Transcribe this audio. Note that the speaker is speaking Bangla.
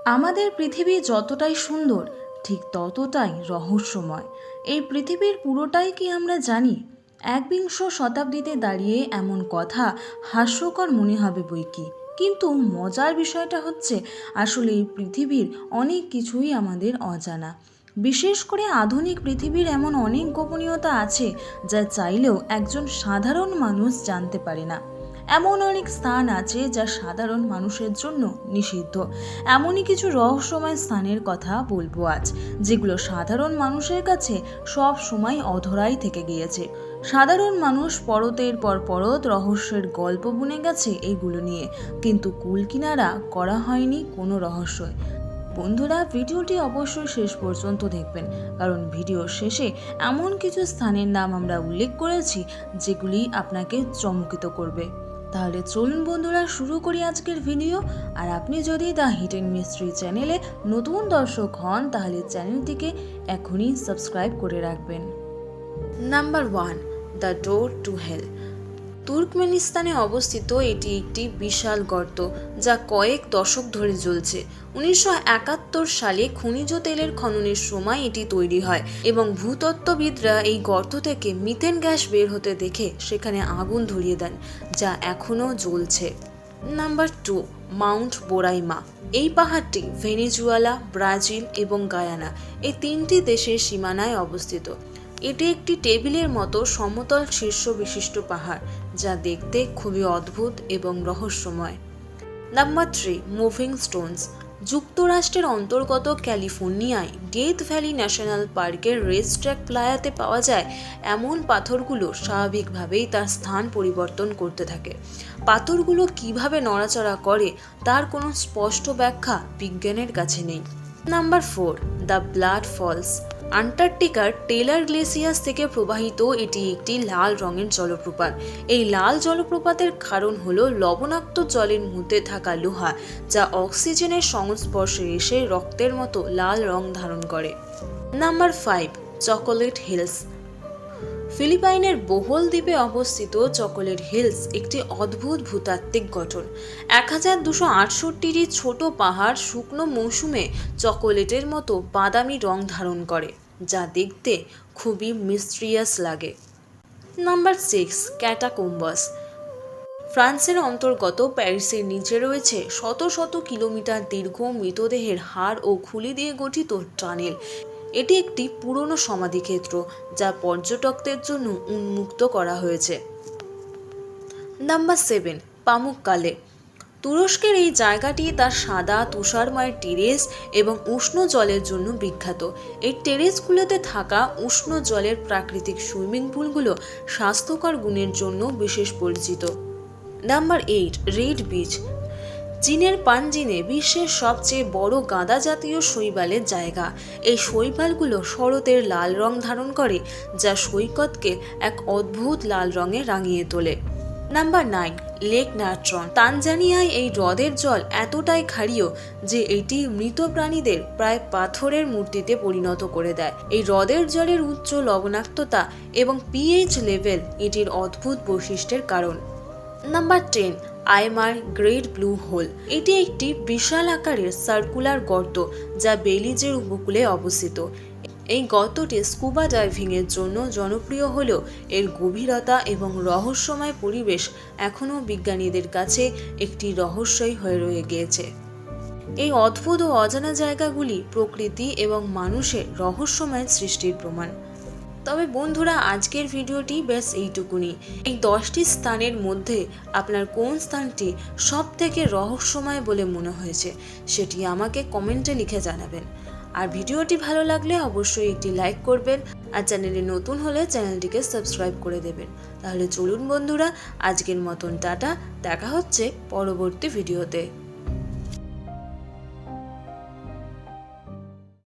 আমাদের পৃথিবী যতটাই সুন্দর ঠিক ততটাই রহস্যময়। এই পৃথিবীর পুরোটাই কি আমরা জানি? একবিংশ শতাব্দীতে দাঁড়িয়ে এমন কথা হাস্যকর মনে হবে বইকি, কিন্তু মজার বিষয়টা হচ্ছে আসলে এই পৃথিবীর অনেক কিছুই আমাদের অজানা। বিশেষ করে আধুনিক পৃথিবীর এমন অনেক গোপনীয়তা আছে যা চাইলেও একজন সাধারণ মানুষ জানতে পারে না। এমন অনেক স্থান আছে যা সাধারণ মানুষের জন্য নিষিদ্ধ। এমনই কিছু রহস্যময় স্থানের কথা বলবো আজ, যেগুলো সাধারণ মানুষের কাছে সব সময় অধরাই থেকে গিয়েছে। সাধারণ মানুষ পরতের পর পরত রহস্যের গল্প বুনে গেছে এইগুলো নিয়ে, কিন্তু কুল কিনারা করা হয়নি কোনো রহস্যই। বন্ধুরা, ভিডিওটি অবশ্যই শেষ পর্যন্ত দেখবেন, কারণ ভিডিওর শেষে এমন কিছু স্থানের নাম আমরা উল্লেখ করেছি যেগুলি আপনাকে চমকিত করবে। তাহলে চলুন বন্ধুরা, শুরু করি আজকের ভিডিও। আর আপনি যদি দ্য হিডেন মিস্ট্রি চ্যানেলে নতুন দর্শক হন তাহলে চ্যানেলটিকে এখনই সাবস্ক্রাইব করে রাখবেন। Number 1, the door to hell. তুর্কমেনিস্তানে অবস্থিত এটি একটি বিশাল গর্ত যা কয়েক দশক ধরে জ্বলছে। 1971 সালে খনিজ তেলের খননের সময় এটি তৈরি হয় এবং ভূতত্ত্ববিদরা এই গর্ত থেকে মিথেন গ্যাস বের হতে দেখে সেখানে আগুন ধরিয়ে দেন, যা এখনও জ্বলছে। Number 2, mount Roraima. এই পাহাড়টি ভেনেজুয়েলা, ব্রাজিল এবং গায়ানা এই তিনটি দেশের সীমানায় অবস্থিত। এটি একটি টেবিলের মতো সমতল শীর্ষ বিশিষ্ট পাহাড় যা দেখতে খুবই অদ্ভুত এবং রহস্যময়। Number 3, moving Stones. যুক্তরাষ্ট্রের অন্তর্গত ক্যালিফোর্নিয়ায় ডেথ ভ্যালি ন্যাশনাল পার্কের রেস ট্র্যাক প্লায়াতে পাওয়া যায় এমন পাথরগুলো স্বাভাবিকভাবেই তার স্থান পরিবর্তন করতে থাকে। পাথরগুলো কিভাবে নড়াচড়া করে তার কোনো স্পষ্ট ব্যাখ্যা বিজ্ঞানের কাছে নেই। Number 4, the blood falls. আন্টার্কটিকার টেলার গ্লেসিয়াস থেকে প্রবাহিত এটি একটি লাল রঙের জলপ্রপাত। এই লাল জলপ্রপাতের কারণ হলো লবণাক্ত জলের মধ্যে থাকা লোহা, যা অক্সিজেনের সংস্পর্শে এসে রক্তের মতো লাল রং ধারণ করে। Number 5, chocolate hills. ফিলিপাইনের বোহল দ্বীপে অবস্থিত চকোলেট হিলস একটি অদ্ভুত ভূতাত্ত্বিক গঠন। 1268টি ছোট পাহাড় শুকনো মৌসুমে চকোলেটের মতো বাদামি রং ধারণ করে, যা দেখতে খুবই মিস্ট্রিয়াস লাগে। নাম্বার 6, ক্যাটাকোম্বাস। ফ্রান্সের অন্তর্গত প্যারিসের নিচে রয়েছে শত শত কিলোমিটার দীর্ঘ মৃতদেহের হাড় ও খুলি দিয়ে গঠিত টানেল। এটি একটি পুরনো সমাধিক্ষেত্র যা পর্যটকদের জন্য উন্মুক্ত করা হয়েছে। নাম্বার 7, পামুক্কালে। তুরস্কের এই জায়গাটি তার সাদা তুষারময় টেরেস এবং উষ্ণ জলের জন্য বিখ্যাত। এই টেরেসগুলোতে থাকা উষ্ণ জলের প্রাকৃতিক সুইমিং পুলগুলো স্বাস্থ্যকর গুণের জন্য বিশেষ পরিচিত। Number 8, red beach. চীনের পানজিনে বিশ্বের সবচেয়ে বড় গাদা জাতীয় শৈবালের জায়গা। এই শৈবালগুলো শরতের লাল রং ধারণ করে, যা সৈকতকে এক অদ্ভুত লাল রঙে রাঙিয়ে তোলে। Number 9, lake Natron. তানজানিয়ায় এই হ্রদের জল এতটাই ক্ষারীয় যে এটি মৃত প্রাণীদের প্রায় পাথরের মূর্তিতে পরিণত করে দেয়। এই হ্রদের জলের উচ্চ লবণাক্ততা এবং পিএইচ লেভেল এটির অদ্ভুত বৈশিষ্ট্যের কারণ। Number 10, আইমার great blue whole. এটি একটি বিশাল আকারের সার্কুলার গর্ত যা বেলিজের উপকূলে অবস্থিত। এই গর্তটি স্কুবা ডাইভিংয়ের জন্য জনপ্রিয় হলেও এর গভীরতা এবং রহস্যময় পরিবেশ এখনও বিজ্ঞানীদের কাছে একটি রহস্যই হয়ে রয়ে গিয়েছে। এই অদ্ভুত ও অজানা জায়গাগুলি প্রকৃতি এবং মানুষের রহস্যময় সৃষ্টির প্রমাণ। তবে বন্ধুরা, আজকের ভিডিওটি ব্যাস এইটুকুনি। এই 10টি স্থানের মধ্যে আপনার কোন স্থানটি সব থেকে রহস্যময় বলে মনে হয়েছে সেটি আমাকে কমেন্টে লিখে জানাবেন। আর ভিডিওটি ভালো লাগলে অবশ্যই একটি লাইক করবেন, আর চ্যানেলে নতুন হলে চ্যানেলটিকে সাবস্ক্রাইব করে দেবেন। তাহলে চলুন বন্ধুরা, আজকের মতন টাটা, দেখা হচ্ছে পরবর্তী ভিডিওতে।